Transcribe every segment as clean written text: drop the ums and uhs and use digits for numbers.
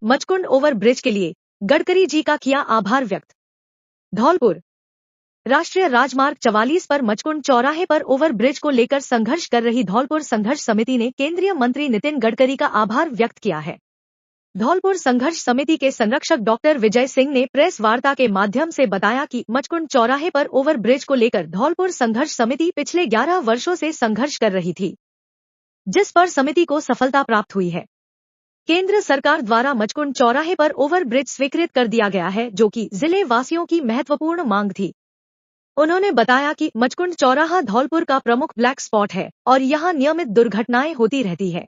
Machkund over bridge के लिए गडकरी जी का किया आभार व्यक्त। धौलपुर राष्ट्रीय राजमार्ग 44 पर मचकुंड चौराहे पर ओवर ब्रिज को लेकर संघर्ष कर रही धौलपुर संघर्ष समिति ने केंद्रीय मंत्री नितिन गडकरी का आभार व्यक्त किया है। धौलपुर संघर्ष समिति के संरक्षक डॉक्टर विजय सिंह ने प्रेस वार्ता के माध्यम से बताया कि मचकुंड चौराहे पर ओवर ब्रिज को लेकर धौलपुर संघर्ष समिति पिछले 11 वर्षों से संघर्ष कर रही थी, जिस पर समिति को सफलता प्राप्त हुई है। केंद्र सरकार द्वारा मचकुंड चौराहे पर ओवर ब्रिज स्वीकृत कर दिया गया है, जो कि जिले वासियों की महत्वपूर्ण मांग थी। उन्होंने बताया कि मचकुंड चौराहा धौलपुर का प्रमुख ब्लैक स्पॉट है और यहां नियमित दुर्घटनाएं होती रहती है।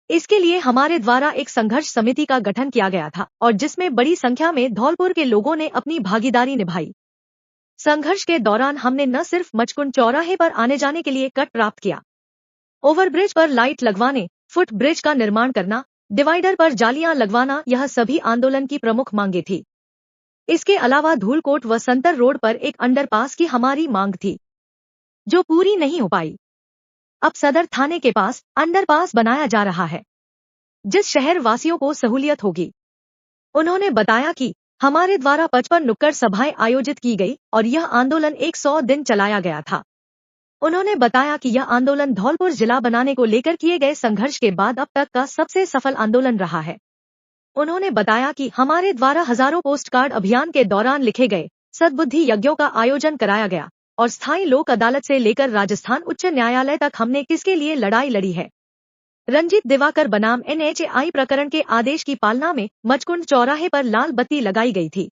इसके लिए हमारे द्वारा एक संघर्ष समिति का गठन किया गया था और जिसमें बड़ी संख्या में धौलपुर के लोगों ने अपनी भागीदारी निभाई। संघर्ष के दौरान हमने न सिर्फ मचकुंड चौराहे पर आने जाने के लिए कट प्राप्त किया, ओवरब्रिज पर लाइट लगवाने, फुट ब्रिज का निर्माण करना, डिवाइडर पर जालियां लगवाना, यह सभी आंदोलन की प्रमुख मांगे थी। इसके अलावा धूलकोट व संतर रोड पर एक अंडरपास की हमारी मांग थी, जो पूरी नहीं हो पाई। अब सदर थाने के पास अंडरपास बनाया जा रहा है, जिस शहर वासियों को सहूलियत होगी। उन्होंने बताया कि हमारे द्वारा 55 नुक्कड़ सभाएं आयोजित की गई और यह आंदोलन 100 दिन चलाया गया था। उन्होंने बताया कि यह आंदोलन धौलपुर जिला बनाने को लेकर किए गए संघर्ष के बाद अब तक का सबसे सफल आंदोलन रहा है। उन्होंने बताया कि हमारे द्वारा हजारों पोस्ट कार्ड अभियान के दौरान लिखे गए, सद्बुद्धि यज्ञों का आयोजन कराया गया और स्थायी लोक अदालत से लेकर राजस्थान उच्च न्यायालय तक हमने किसके लिए लड़ाई लड़ी है। रंजीत दिवाकर बनाम NHAI प्रकरण के आदेश की पालना में मचकुंड चौराहे पर लाल बत्ती लगाई गई थी।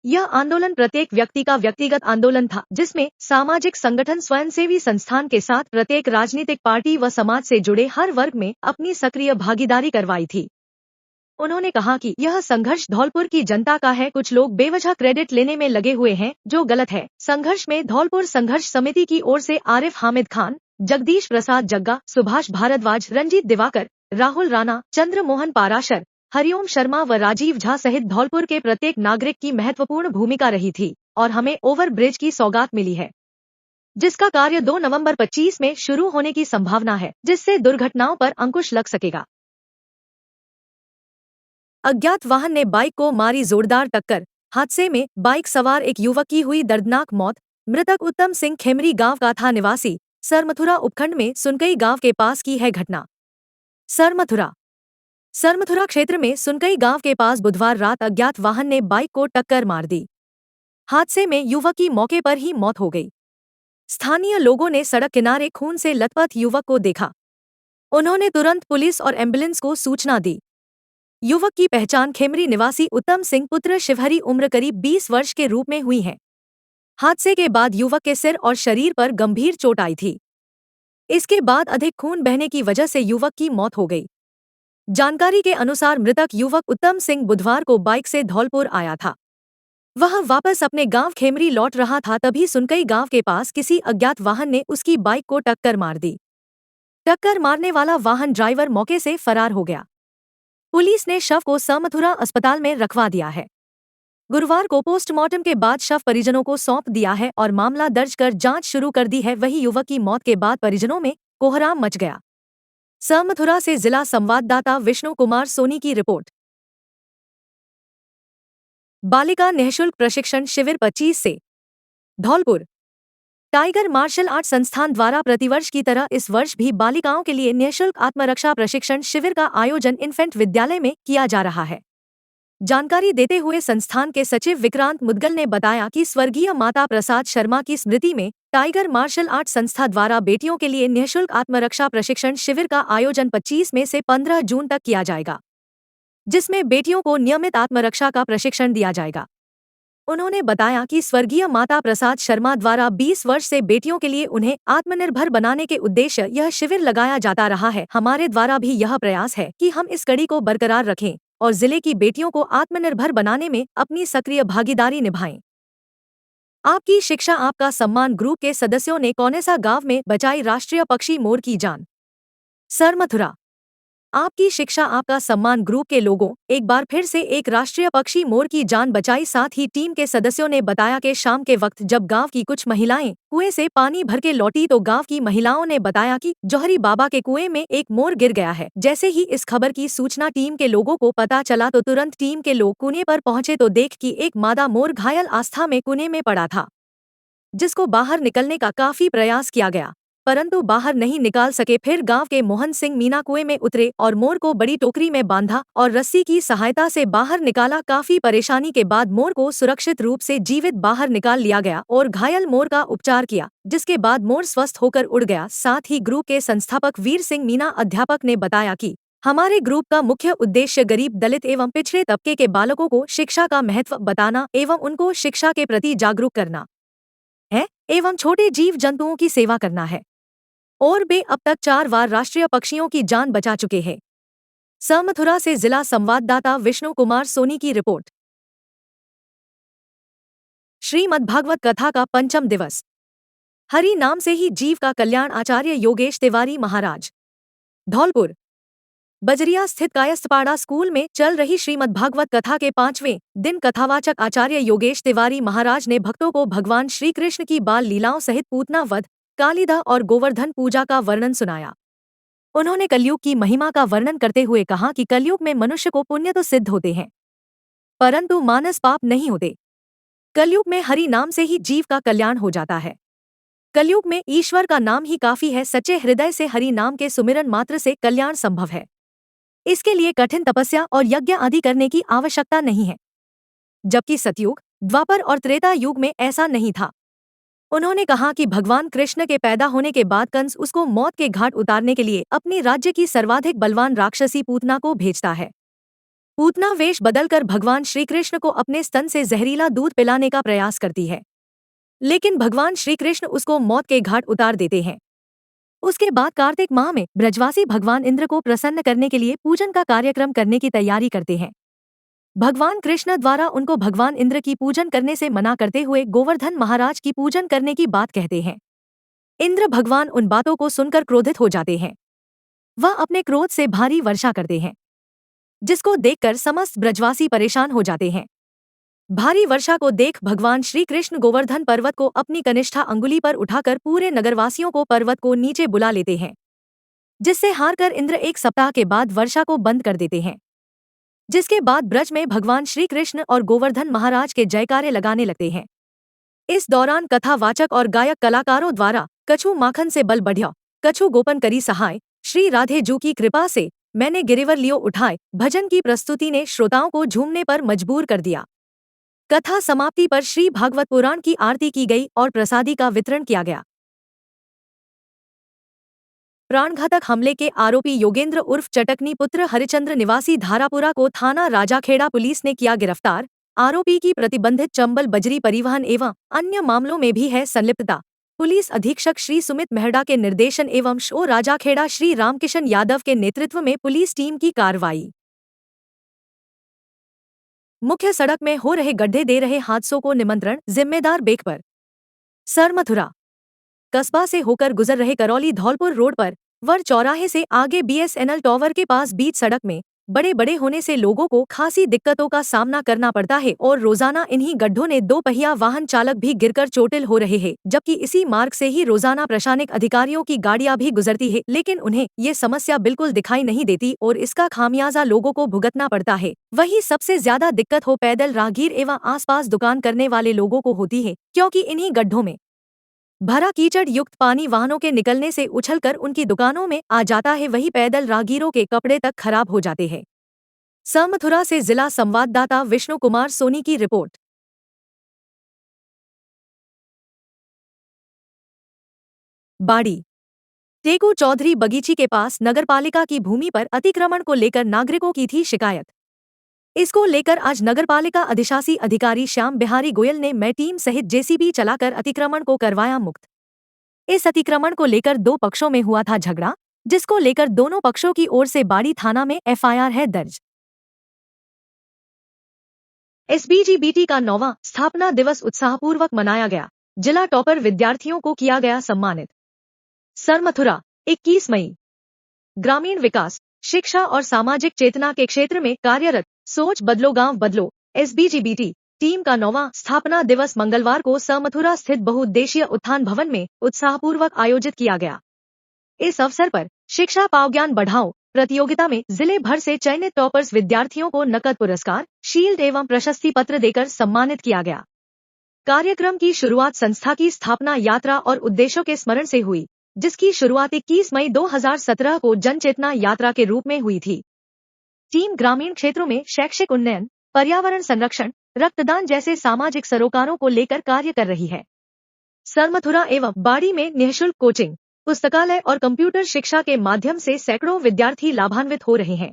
यह आंदोलन प्रत्येक व्यक्ति का व्यक्तिगत आंदोलन था, जिसमें सामाजिक संगठन, स्वयंसेवी संस्थान के साथ प्रत्येक राजनीतिक पार्टी व समाज से जुड़े हर वर्ग में अपनी सक्रिय भागीदारी करवाई थी। उन्होंने कहा कि यह संघर्ष धौलपुर की जनता का है। कुछ लोग बेवजह क्रेडिट लेने में लगे हुए हैं, जो गलत है। संघर्ष में धौलपुर संघर्ष समिति की ओर से आरिफ हामिद खान, जगदीश प्रसाद जग्गा, सुभाष भारद्वाज, रंजीत दिवाकर, राहुल राणा, चंद्र मोहन पाराशर, हरिओम शर्मा व राजीव झा सहित धौलपुर के प्रत्येक नागरिक की महत्वपूर्ण भूमिका रही थी और हमें ओवर ब्रिज की सौगात मिली है, जिसका कार्य 2 नवंबर 25 में शुरू होने की संभावना है, जिससे दुर्घटनाओं पर अंकुश लग सकेगा। अज्ञात वाहन ने बाइक को मारी जोरदार टक्कर। हादसे में बाइक सवार एक युवक की हुई दर्दनाक मौत। मृतक उत्तम सिंह खेमरी गांव का था निवासी। सरमथुरा उपखंड में सुनकई गांव के पास की है घटना। सरमथुरा क्षेत्र में सुनकई गांव के पास बुधवार रात अज्ञात वाहन ने बाइक को टक्कर मार दी। हादसे में युवक की मौके पर ही मौत हो गई। स्थानीय लोगों ने सड़क किनारे खून से लथपथ युवक को देखा। उन्होंने तुरंत पुलिस और एम्बुलेंस को सूचना दी। युवक की पहचान खेमरी निवासी उत्तम सिंह पुत्र शिवहरी उम्र करीब 20 वर्ष के रूप में हुई है। हादसे के बाद युवक के सिर और शरीर पर गंभीर चोट आई थी। इसके बाद अधिक खून बहने की वजह से युवक की मौत हो गई। जानकारी के अनुसार मृतक युवक उत्तम सिंह बुधवार को बाइक से धौलपुर आया था। वह वापस अपने गांव खेमरी लौट रहा था, तभी सुनकई गांव के पास किसी अज्ञात वाहन ने उसकी बाइक को टक्कर मार दी। टक्कर मारने वाला वाहन ड्राइवर मौके से फरार हो गया। पुलिस ने शव को सरमथुरा अस्पताल में रखवा दिया है। गुरुवार को पोस्टमार्टम के बाद शव परिजनों को सौंप दिया है और मामला दर्ज कर जांच शुरू कर दी है। वहीं युवक की मौत के बाद परिजनों में कोहराम मच गया। सरमथुरा से जिला संवाददाता विष्णु कुमार सोनी की रिपोर्ट। बालिका निःशुल्क प्रशिक्षण शिविर 25 से। धौलपुर टाइगर मार्शल आर्ट संस्थान द्वारा प्रतिवर्ष की तरह इस वर्ष भी बालिकाओं के लिए निःशुल्क आत्मरक्षा प्रशिक्षण शिविर का आयोजन इन्फेंट विद्यालय में किया जा रहा है। जानकारी देते हुए संस्थान के सचिव विक्रांत मुदगल ने बताया कि स्वर्गीय माता प्रसाद शर्मा की स्मृति में टाइगर मार्शल आर्ट संस्था द्वारा बेटियों के लिए निःशुल्क आत्मरक्षा प्रशिक्षण शिविर का आयोजन 25 में से 15 जून तक किया जाएगा, जिसमें बेटियों को नियमित आत्मरक्षा का प्रशिक्षण दिया जाएगा। उन्होंने बताया कि स्वर्गीय माता प्रसाद शर्मा द्वारा 20 वर्ष से बेटियों के लिए उन्हें आत्मनिर्भर बनाने के उद्देश्य यह शिविर लगाया जाता रहा है। हमारे द्वारा भी यह प्रयास है कि हम इस कड़ी को बरकरार रखें और जिले की बेटियों को आत्मनिर्भर बनाने में अपनी सक्रिय भागीदारी निभाएं। आपकी शिक्षा आपका सम्मान ग्रुप के सदस्यों ने कौनेसा गांव में बचाई राष्ट्रीय पक्षी मोर की जान। सरमथुरा आपकी शिक्षा आपका सम्मान ग्रुप के लोगों एक बार फिर से एक राष्ट्रीय पक्षी मोर की जान बचाई। साथ ही टीम के सदस्यों ने बताया कि शाम के वक्त जब गांव की कुछ महिलाएं कुएं से पानी भर के लौटी तो गांव की महिलाओं ने बताया कि जौहरी बाबा के कुएं में एक मोर गिर गया है। जैसे ही इस खबर की सूचना टीम के लोगों को पता चला तो तुरंत टीम के लोग कुएं पर पहुंचे तो देख कि एक मादा मोर घायल अवस्था में कुएं में पड़ा था, जिसको बाहर निकलने का काफी प्रयास किया गया परंतु बाहर नहीं निकाल सके। फिर गांव के मोहन सिंह मीना कुएं में उतरे और मोर को बड़ी टोकरी में बांधा और रस्सी की सहायता से बाहर निकाला। काफी परेशानी के बाद मोर को सुरक्षित रूप से जीवित बाहर निकाल लिया गया और घायल मोर का उपचार किया, जिसके बाद मोर स्वस्थ होकर उड़ गया। साथ ही ग्रुप के संस्थापक वीर सिंह मीना अध्यापक ने बताया कि हमारे ग्रुप का मुख्य उद्देश्य गरीब, दलित एवं पिछड़े तबके के बालकों को शिक्षा का महत्व बताना एवं उनको शिक्षा के प्रति जागरूक करना है एवं छोटे जीव जंतुओं की सेवा करना है और वे अब तक 4 बार राष्ट्रीय पक्षियों की जान बचा चुके हैं। मथुरा से जिला संवाददाता विष्णु कुमार सोनी की रिपोर्ट। श्रीमद्भागवत कथा का पंचम दिवस। हरि नाम से ही जीव का कल्याण। आचार्य योगेश तिवारी महाराज। धौलपुर बजरिया स्थित कायस्थपाड़ा स्कूल में चल रही श्रीमद्भागवत कथा के 5वें दिन कथावाचक आचार्य योगेश तिवारी महाराज ने भक्तों को भगवान श्री कृष्ण की बाल लीलाओं सहित पूतना वध, कालीदा और गोवर्धन पूजा का वर्णन सुनाया। उन्होंने कलयुग की महिमा का वर्णन करते हुए कहा कि कलयुग में मनुष्य को पुण्य तो सिद्ध होते हैं परंतु मानस पाप नहीं होते। कलयुग में हरि नाम से ही जीव का कल्याण हो जाता है। कलयुग में ईश्वर का नाम ही काफी है। सच्चे हृदय से हरि नाम के सुमिरन मात्र से कल्याण संभव है। इसके लिए कठिन तपस्या और यज्ञ आदि करने की आवश्यकता नहीं है, जबकि सतयुग, द्वापर और त्रेता युग में ऐसा नहीं था। उन्होंने कहा कि भगवान कृष्ण के पैदा होने के बाद कंस उसको मौत के घाट उतारने के लिए अपने राज्य की सर्वाधिक बलवान राक्षसी पूतना को भेजता है। पूतना वेश बदलकर भगवान श्री कृष्ण को अपने स्तन से जहरीला दूध पिलाने का प्रयास करती है, लेकिन भगवान श्री कृष्ण उसको मौत के घाट उतार देते हैं। उसके बाद कार्तिक माह में ब्रजवासी भगवान इंद्र को प्रसन्न करने के लिए पूजन का कार्यक्रम करने की तैयारी करते हैं। भगवान कृष्ण द्वारा उनको भगवान इंद्र की पूजन करने से मना करते हुए गोवर्धन महाराज की पूजन करने की बात कहते हैं। इंद्र भगवान उन बातों को सुनकर क्रोधित हो जाते हैं। वह अपने क्रोध से भारी वर्षा करते हैं, जिसको देखकर समस्त ब्रजवासी परेशान हो जाते हैं। भारी वर्षा को देख भगवान श्री कृष्ण गोवर्धन पर्वत को अपनी कनिष्ठा अंगुली पर उठाकर पूरे नगरवासियों को पर्वत को नीचे बुला लेते हैं, जिससे हारकर इंद्र 1 सप्ताह के बाद वर्षा को बंद कर देते हैं। जिसके बाद ब्रज में भगवान श्री कृष्ण और गोवर्धन महाराज के जयकारे लगाने लगते हैं। इस दौरान कथावाचक और गायक कलाकारों द्वारा कछु माखन से बल बढ़िया, कछु गोपन करी सहाय, श्री राधे जू की कृपा से मैंने गिरिवर लियो उठाए भजन की प्रस्तुति ने श्रोताओं को झूमने पर मजबूर कर दिया। कथा समाप्ति पर श्री भागवत पुराण की आरती की गई और प्रसादी का वितरण किया गया। प्राणघातक हमले के आरोपी योगेंद्र उर्फ चटकनी पुत्र हरिचंद्र निवासी धारापुरा को थाना राजाखेड़ा पुलिस ने किया गिरफ्तार। आरोपी की प्रतिबंधित चंबल बजरी परिवहन एवं अन्य मामलों में भी है संलिप्तता। पुलिस अधीक्षक श्री सुमित मेहड़ा के निर्देशन एवं शो राजाखेड़ा श्री रामकिशन यादव के नेतृत्व में पुलिस टीम की कार्रवाई। मुख्य सड़क में हो रहे गड्ढे दे रहे हादसों को निमंत्रण, जिम्मेदार बेक पर। मथुरा कस्बा से होकर गुजर रहे करौली धौलपुर रोड पर वर चौराहे से आगे बीएसएनएल टावर के पास बीच सड़क में बड़े बड़े होने से लोगों को खासी दिक्कतों का सामना करना पड़ता है और रोजाना इन्हीं गड्ढों ने 2 पहिया वाहन चालक भी गिरकर चोटिल हो रहे हैं, जबकि इसी मार्ग से ही रोजाना प्रशासनिक अधिकारियों की गाड़ियां भी गुजरती है, लेकिन उन्हें ये समस्या बिल्कुल दिखाई नहीं देती और इसका खामियाजा लोगों को भुगतना पड़ता है। वहीं सबसे ज्यादा दिक्कत हो पैदल राहगीर एवं आसपास दुकान करने वाले लोगों को होती है, क्योंकि इन्हीं गड्ढों में भरा कीचड़ युक्त पानी वाहनों के निकलने से उछलकर उनकी दुकानों में आ जाता है। वहीं पैदल राहगीरों के कपड़े तक खराब हो जाते हैं। मथुरा से जिला संवाददाता विष्णु कुमार सोनी की रिपोर्ट। बाड़ी टेकू चौधरी बगीची के पास नगरपालिका की भूमि पर अतिक्रमण को लेकर नागरिकों की थी शिकायत। इसको लेकर आज नगरपालिका अधिशासी अधिकारी श्याम बिहारी गोयल ने मैं टीम सहित जेसीबी चलाकर अतिक्रमण को करवाया मुक्त। इस अतिक्रमण को लेकर 2 पक्षों में हुआ था झगड़ा, जिसको लेकर दोनों पक्षों की ओर से बाड़ी थाना में एफआईआर है दर्ज। एसबीजीबीटी का 9वां स्थापना दिवस उत्साहपूर्वक मनाया गया। जिला टॉपर विद्यार्थियों को किया गया सम्मानित। मथुरा 21 मई। ग्रामीण विकास शिक्षा और सामाजिक चेतना के क्षेत्र में कार्यरत सोच बदलो गांव बदलो SBGBT टीम का 9वां स्थापना दिवस मंगलवार को मथुरा स्थित बहुउद्देशीय उत्थान भवन में उत्साहपूर्वक आयोजित किया गया। इस अवसर पर शिक्षा पाओ ज्ञान बढ़ाओ प्रतियोगिता में जिले भर से चयनित टॉपर्स विद्यार्थियों को नकद पुरस्कार, शील्ड एवं प्रशस्ति पत्र देकर सम्मानित किया गया। कार्यक्रम की शुरुआत संस्था की स्थापना यात्रा और उद्देश्यों के स्मरण से हुई, जिसकी शुरुआत 21 मई 2017 को जन चेतना यात्रा के रूप में हुई थी। टीम ग्रामीण क्षेत्रों में शैक्षिक उन्नयन, पर्यावरण संरक्षण, रक्तदान जैसे सामाजिक सरोकारों को लेकर कार्य कर रही है। सरमथुरा एवं बाड़ी में निःशुल्क कोचिंग, पुस्तकालय और कंप्यूटर शिक्षा के माध्यम से सैकड़ों विद्यार्थी लाभान्वित हो रहे हैं।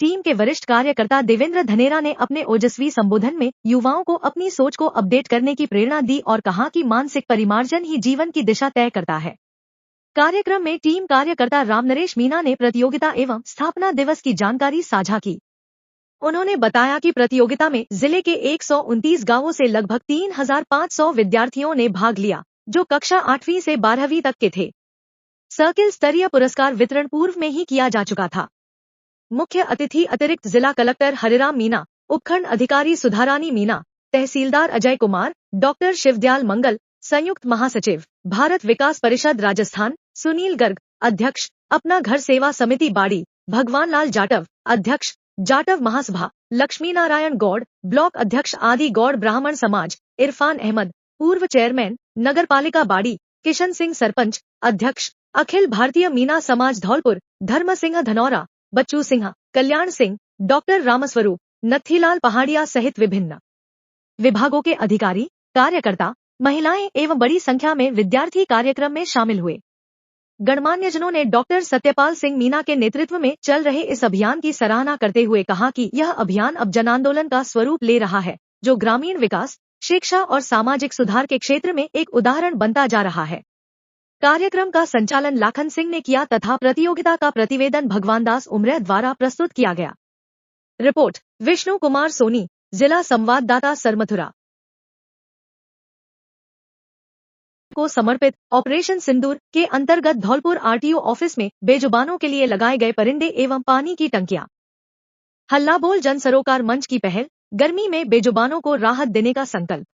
टीम के वरिष्ठ कार्यकर्ता देवेंद्र धनेरा ने अपने ओजस्वी संबोधन में युवाओं को अपनी सोच को अपडेट करने की प्रेरणा दी और कहा कि मानसिक परिमार्जन ही जीवन की दिशा तय करता है। कार्यक्रम में टीम कार्यकर्ता रामनरेश मीणा ने प्रतियोगिता एवं स्थापना दिवस की जानकारी साझा की। उन्होंने बताया कि प्रतियोगिता में जिले के 129 गांवों से लगभग 3500 विद्यार्थियों ने भाग लिया, जो कक्षा 8वीं से 12वीं तक के थे। सर्किल स्तरीय पुरस्कार वितरण पूर्व में ही किया जा चुका था। मुख्य अतिथि अतिरिक्त जिला कलेक्टर हरिराम मीणा, उपखंड अधिकारी सुधारानी मीणा, तहसीलदार अजय कुमार, डॉक्टर शिवदयाल मंगल, संयुक्त महासचिव भारत विकास परिषद राजस्थान सुनील गर्ग, अध्यक्ष अपना घर सेवा समिति बाड़ी भगवान लाल जाटव, अध्यक्ष जाटव महासभा लक्ष्मी नारायण गौड़, ब्लॉक अध्यक्ष आदि गौड़ ब्राह्मण समाज इरफान अहमद, पूर्व चेयरमैन नगर पालिका बाड़ी किशन सिंह सरपंच, अध्यक्ष अखिल भारतीय मीना समाज धौलपुर धर्म सिंह धनौरा, बच्चू सिंह, कल्याण सिंह, डॉक्टर रामस्वरूप, नत्थीलाल पहाड़िया सहित विभिन्न विभागों के अधिकारी, कार्यकर्ता, महिलाएं एवं बड़ी संख्या में विद्यार्थी कार्यक्रम में शामिल हुए। गणमान्यजनों ने डॉक्टर सत्यपाल सिंह मीणा के नेतृत्व में चल रहे इस अभियान की सराहना करते हुए कहा कि यह अभियान अब जन आंदोलन का स्वरूप ले रहा है, जो ग्रामीण विकास, शिक्षा और सामाजिक सुधार के क्षेत्र में एक उदाहरण बनता जा रहा है। कार्यक्रम का संचालन लाखन सिंह ने किया तथा प्रतियोगिता का प्रतिवेदन भगवानदास उमरे द्वारा प्रस्तुत किया गया। रिपोर्ट विष्णु कुमार सोनी, जिला संवाददाता सरमथुरा को समर्पित ऑपरेशन सिंदूर के अंतर्गत धौलपुर RTO ऑफिस में बेजुबानों के लिए लगाए गए परिंदे एवं पानी की टंकियां। हल्ला बोल जन सरोकार मंच की पहल, गर्मी में बेजुबानों को राहत देने का संकल्प।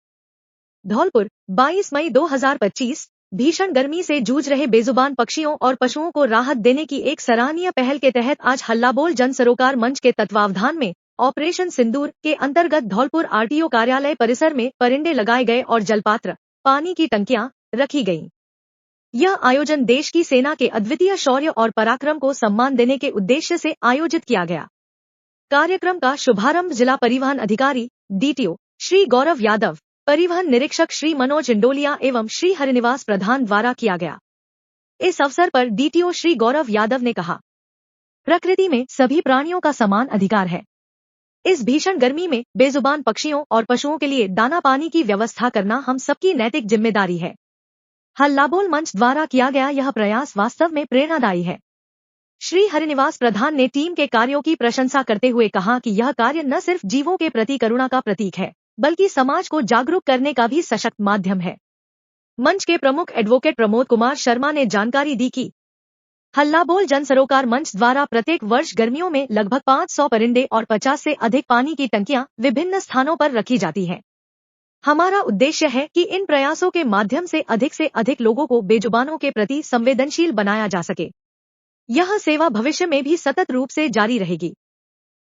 धौलपुर 22 मई 2025 भीषण गर्मी से जूझ रहे बेजुबान पक्षियों और पशुओं को राहत देने की एक सराहनीय पहल के तहत आज हल्ला बोल जन सरोकार मंच के तत्वावधान में ऑपरेशन सिंदूर के अंतर्गत धौलपुर RTO कार्यालय परिसर में परिंदे लगाए गए और जलपात्र, पानी की टंकियां रखी गईं। यह आयोजन देश की सेना के अद्वितीय शौर्य और पराक्रम को सम्मान देने के उद्देश्य से आयोजित किया गया। कार्यक्रम का शुभारंभ जिला परिवहन अधिकारी DTO श्री गौरव यादव, परिवहन निरीक्षक श्री मनोज इंडोलिया एवं श्री हरिनिवास प्रधान द्वारा किया गया। इस अवसर पर DTO श्री गौरव यादव ने कहा, प्रकृति में सभी प्राणियों का समान अधिकार है। इस भीषण गर्मी में बेजुबान पक्षियों और पशुओं के लिए दाना पानी की व्यवस्था करना हम सबकी नैतिक जिम्मेदारी है। हल्ला बोल मंच द्वारा किया गया यह प्रयास वास्तव में प्रेरणादायी है। श्री हरिनिवास प्रधान ने टीम के कार्यों की प्रशंसा करते हुए कहा कि यह कार्य न सिर्फ जीवों के प्रति करुणा का प्रतीक है, बल्कि समाज को जागरूक करने का भी सशक्त माध्यम है। मंच के प्रमुख एडवोकेट प्रमोद कुमार शर्मा ने जानकारी दी कि हल्ला बोल जन सरोकार मंच द्वारा प्रत्येक वर्ष गर्मियों में लगभग 500 परिंदे और 50 से अधिक पानी की टंकियां विभिन्न स्थानों पर रखी जाती हैं। हमारा उद्देश्य है कि इन प्रयासों के माध्यम से अधिक लोगों को बेजुबानों के प्रति संवेदनशील बनाया जा सके। यह सेवा भविष्य में भी सतत रूप से जारी रहेगी।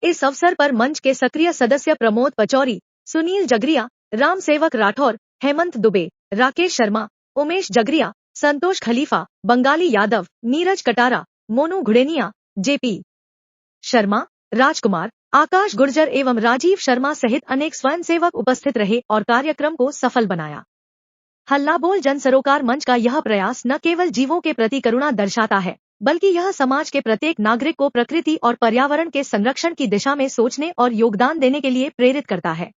इस अवसर पर मंच के सक्रिय सदस्य प्रमोद पचौरी, सुनील जगरिया, राम सेवक राठौर, हेमंत दुबे, राकेश शर्मा, उमेश जगरिया, संतोष खलीफा, बंगाली यादव, नीरज कटारा, मोनू घुड़ेनिया, JP शर्मा, राजकुमार, आकाश गुर्जर एवं राजीव शर्मा सहित अनेक स्वयंसेवक उपस्थित रहे और कार्यक्रम को सफल बनाया। हल्ला बोल जन सरोकार मंच का यह प्रयास न केवल जीवों के प्रति करुणा दर्शाता है, बल्कि यह समाज के प्रत्येक नागरिक को प्रकृति और पर्यावरण के संरक्षण की दिशा में सोचने और योगदान देने के लिए प्रेरित करता है।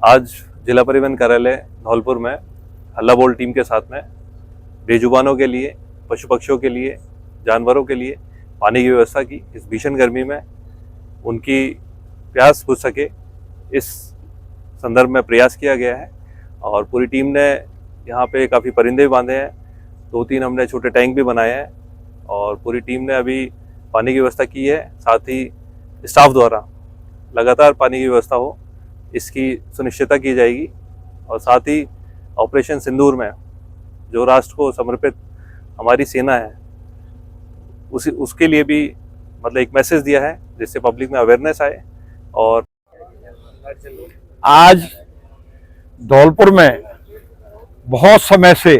आज जिला परिवहन कार्यालय धौलपुर में हल्ला बोल टीम के साथ में बेजुबानों के लिए, पशु पक्षियों के लिए, जानवरों के लिए पानी की व्यवस्था की। इस भीषण गर्मी में उनकी प्यास बुझ सके, इस संदर्भ में प्रयास किया गया है और पूरी टीम ने यहाँ पे काफ़ी परिंदे बांधे हैं, 2-3 हमने छोटे टैंक भी बनाए हैं और पूरी टीम ने अभी पानी की व्यवस्था की है, साथ ही स्टाफ द्वारा लगातार पानी की व्यवस्था हो इसकी सुनिश्चितता की जाएगी। और साथ ही ऑपरेशन सिंदूर में जो राष्ट्र को समर्पित हमारी सेना है उसके लिए भी मतलब एक मैसेज दिया है जिससे पब्लिक में अवेयरनेस आए। और आज धौलपुर में बहुत समय से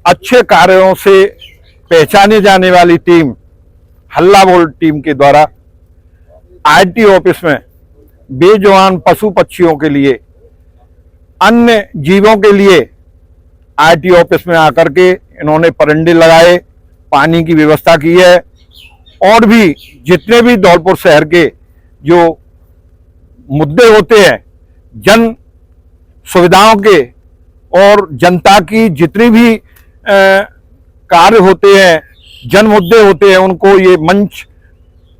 अच्छे कार्यों से पहचानी जाने वाली टीम हल्ला बोल टीम के द्वारा आईटी ऑफिस में बेजुबान पशु पक्षियों के लिए, अन्य जीवों के लिए आईटी ऑफिस में आकर के इन्होंने परिंदे लगाए, पानी की व्यवस्था की है। और भी जितने भी धौलपुर शहर के जो मुद्दे होते हैं जन सुविधाओं के और जनता की जितनी भी कार्य होते हैं, जन मुद्दे होते हैं, उनको ये मंच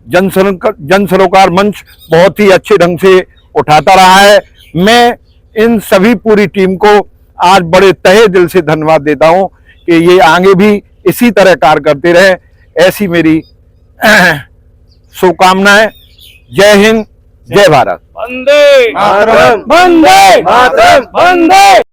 जन सरोकार मंच बहुत ही अच्छे ढंग से उठाता रहा है। मैं इन सभी पूरी टीम को आज बड़े तहे दिल से धन्यवाद देता हूं कि ये आगे भी इसी तरह कार्य करते रहे, ऐसी मेरी शुभकामनाएं। जय हिंद, जय भारत। वंदे मातरम, वंदे मातरम, वंदे।